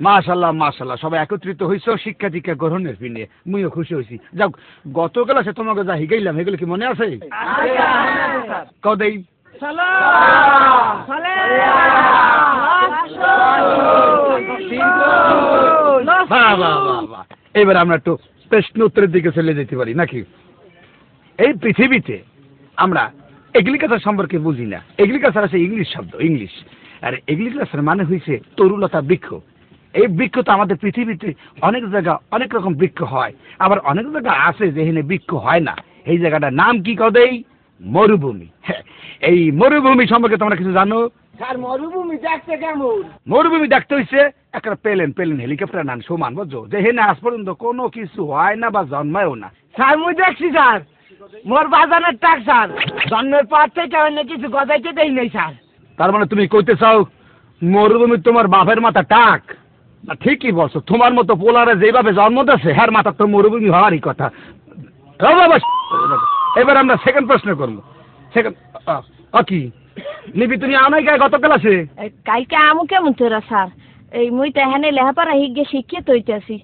মাশাআল্লাহ মাশাআল্লাহ, সবাই একত্রিত হইছো শিক্ষা দীক্ষা গ্রহণের পিনে, মুইও খুশি হইছি। যাও, গত ক্লাসে তোমাকে যা হিগাইলাম এগুলো কি মনে আছে? কদেই এবার আমরা একটু প্রশ্ন উত্তরের দিকে চলে যেতে পারি নাকি? এই পৃথিবীতে আমরা এগ্রিকালচার সম্পর্কে বুঝি না। এগ্রিকালচার আছে ইংলিশ শব্দ, ইংলিশ। আর এগ্রিকালচার মানে হয়েছে তরুলতা বৃক্ষ। এই বৃক্ষ তো আমাদের পৃথিবীতে অনেক জায়গা অনেক রকম বৃক্ষ হয়, আবার অনেক জায়গা আছে যেখানে বৃক্ষ হয় না। এই জায়গাটার নাম কি কদেই? মরুভূমি। এই মরুভূমি সম্পর্কে তোমরা কিছু জানো? স্যার মরুভূমি দেখতে কেমন? মরুভূমি দেখতে হইছে একটা প্লেন হেলিকপ্টার নান সমান, বুঝছো, যেখানে আজ পর্যন্ত কোনো কিছু হয় না বা জন্মায়ও না। স্যার মুই দেখছি স্যার, মোর বাজানের টাক স্যার, জন্মের পর থেকে অন্য কিছু গজাইতে দেই নাই স্যার। তার মানে তুমি কইতে চাও মরুভূমি তোমার বাপের মাথা টাক? না, ঠিকই বলছো, তোমার মতো পোলারে যেভাবে জন্ম দিয়েছে হ্যার মাথা তো মরুভূমি হওয়ারই কথা। এবার আমরা সেকেন্ড প্রশ্ন করবো। সেকেন্ড কি নিবি তুমি আনাই গায়ে গত ক্লাসে? কালকে আমু কেমন তোরা স্যার? এই মুই তো এখানে লেহাপড়া হিগে শিক্ষিত হইতেছি।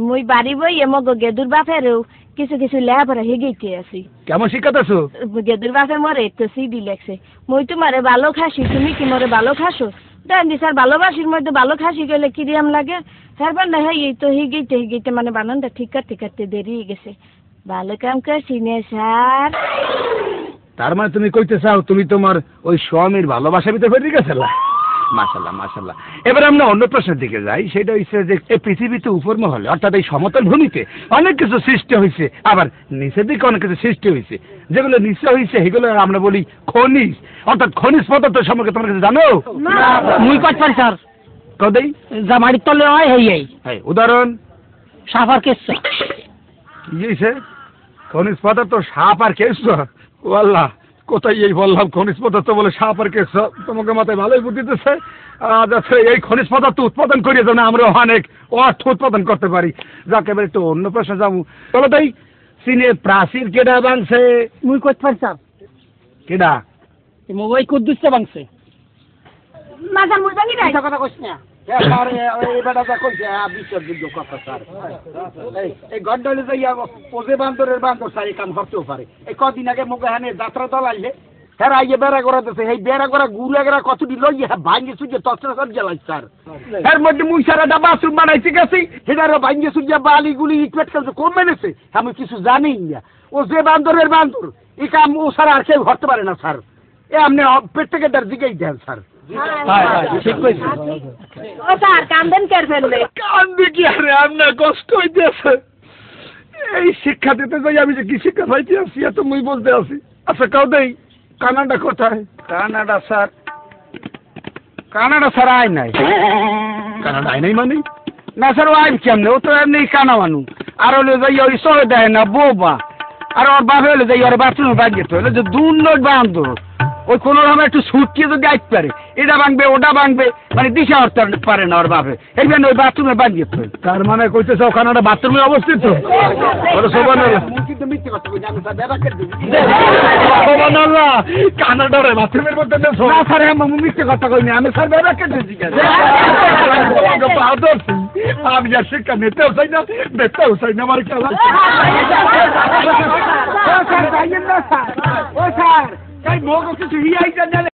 মুই বাড়ি বই এমগ গেদুর বাপেরও কিছু কিছু লেহাপড়া হিগেইতে আছি। কেমন শিক্ষাতেছো? গেদুর বাপে মরে তো সিডি লেখছে, মুই তোমারে ভালো খাসি, তুমি কি মরে ভালো খাসো? জানি স্যার, ভালোবাসির মধ্যে ভালো খাসি গেলে কিরিয়াম লাগে। হ্যাঁ না, হ্যাঁ এই তো হিগেইতে মানে বানানটা ঠিক করতে দেরি হয়ে গেছে। ভালো কাম করছি নে স্যার। তার মানে তুমি কইতে চাও তুমি তোমার ওই স্বামীর ভালোবাসার ভিতরে ফেলে গেছিলা? মাশাআল্লাহ মাশাআল্লাহ। এবার আমরা অন্য প্রশ্নের দিকে যাই। সেটা হচ্ছে যে এই পৃথিবীতে উপর মহলে অর্থাৎ এই সমতল ভূমিতে অনেক কিছু সৃষ্টি হয়েছে, আবার নিচের দিকে অনেক কিছু সৃষ্টি হয়েছে। যেগুলো নিচে হয়েছে সেগুলো আমরা বলি খনিজ, অর্থাৎ খনিজ পদার্থ সম্পর্কে তোমরা কিছু জানো? মুই কত পারি স্যার? কদেই যা মাটির তলে হয় এই উদাহরণ সাফার কেসা। কি হয়েছে? খনিজ পদার্থ সাপ আর কেঁচো? ও আল্লাহ, কোথায় এই বললাম খনিজ পদার্থ বলে সাপ আর কেঁচো? তোমাকে মাথায় ভালোই বুদ্ধি দিতেছে। এই খনিজ পদার্থ উৎপাদন করিয়ে যেন আমরা অনেক অর্থ উৎপাদন করতে পারি। যাকে এবার একটু অন্য প্রশ্ন যাবো। চলো তাই, চীনের প্রাচীর কেডা ভাঙছে? মুই কত পারি স্যার? কেডা? ওই কুদ্দুসে ভাঙছে। না স্যার, মুই জানি না। কথা কইছ না? এই গন্ডলে যাইয়া পোজে বান্দরের বান্দর স্যার এই কাম করতেও পারে। এই কদিন আগে মুখে হানে যাত্রা দল আইলে হ্যাঁ আইয়ে বেড়া করা দিচ্ছে, এই বেড়া করা গুড়া গেরা কতটি লইয়ে হ্যাঁ ভাঙ্গে সুজে তছরা সব জ্বালাই স্যার। এর মধ্যে মুই সারাটা বাথরুম বানাইতে গেছি, সেটারও ভাঙ্গে সুজে বালি গুলি ইটপেট খেলছে, কোন মেনেছে আমি কিছু জানি না। ও যে বান্দরের বান্দর, এই কাম ও সারা আর কেউ করতে পারে না স্যার। এ আপনি পেট থেকে তার দিকেই দেন স্যার। ঠিক কইছি। ও স্যার কান্দেন কেন ফেললে? কান্দি কি আরে, আপনার কষ্ট হইতেছে। এই শিক্ষা দিতে যাই আমি যে কি শিক্ষা পাইতে আসি এত মুই বলতে আসি। আচ্ছা কাউদেই কানাডা কোথায়? কানাডা স্যার, কানাডা স্যার আয় নাই। কানাডা আয় নাই মানে? না স্যার ও আইন কেমনে, ও তো এমনি কানা মানু। আর হলে যাই ওই সহে দেয় না বোবা, আর ওর বাপে হলে যাই ওর বাথরুমে বাগিয়ে তো হলে যে দূর নয় বান্ধব ওই কোনো রকম একটু সুটকে যদি আইতে পারে, এটা ভাঙবে ওটা ভাঙবে, মানে দিশা হতে পারে না ওর বাপে, এই জন্য ওই বাথরুমে বাগিয়ে তো। তার মানে কইতে চাও কানাডা বাথরুমে অবস্থিত? কানাডার বাথরুমের মধ্যে স্যার মিথ্যে কথা কইনি আমি স্যার ব্যাপারকে আমি আর শিক্ষা নিতেও চাই না, দেখতেও চাই না। আমার খেলা স্যার ও স্যার কিছু